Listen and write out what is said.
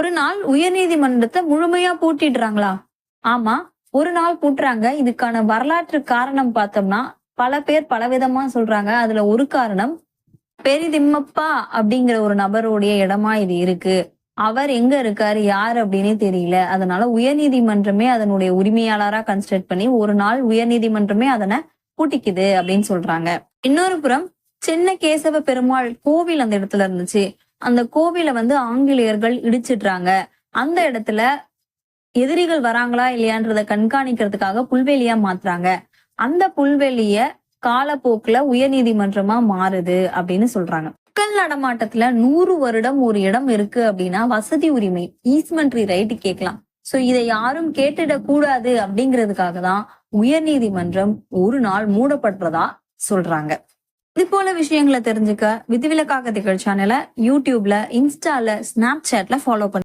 ஒரு நாள் உயர்நீதிமன்றத்தை முழுமையா பூட்டிடுறாங்களா? ஆமா, ஒரு நாள் பூட்டுறாங்க. இதுக்கான வரலாற்று காரணம் பார்த்தோம்னா பல பேர் பலவிதமா சொல்றாங்க. அதுல ஒரு காரணம், பெரிதிம்மப்பா அப்படிங்கிற ஒரு நபருடைய இடமா இது இருக்கு. அவர் எங்க இருக்காரு, யாரு அப்படின்னே தெரியல. அதனால உயர்நீதிமன்றமே அதனுடைய உரிமையாளரா கன்சிடர் பண்ணி ஒரு நாள் உயர்நீதிமன்றமே அதனை பூட்டிக்குது அப்படின்னு சொல்றாங்க. இன்னொரு புறம் சின்ன கேசவ பெருமாள் கோவில் அந்த இடத்துல இருந்துச்சு. அந்த கோவிலை ஆங்கிலேயர்கள் இடிச்சிடுறாங்க. அந்த இடத்துல எதிரிகள் வராங்களா இல்லையான்றத கண்காணிக்கிறதுக்காக புல்வெளியா மாத்துறாங்க. அந்த புல்வெளிய காலப்போக்குல உயர்நீதிமன்றமா மாறுது அப்படின்னு சொல்றாங்க. மக்கள் நடமாட்டத்துல 100 வருடம் ஒரு இடம் இருக்கு அப்படின்னா வசதி உரிமை, ஈஸ்மெண்ட்ரி ரைட் கேட்கலாம். சோ இதை யாரும் கேட்டுடக் கூடாது அப்படிங்கிறதுக்காக தான் உயர்நீதிமன்றம் ஒரு நாள் மூடப்படுறதா சொல்றாங்க. இது போல விஷயங்களை தெரிஞ்சுக்க விதிவிலக்காக திகழ் சேனலை யூடியூப்ல, இன்ஸ்டால, ஸ்னாப்சாட்ல ஃபாலோ பண்ணுங்க.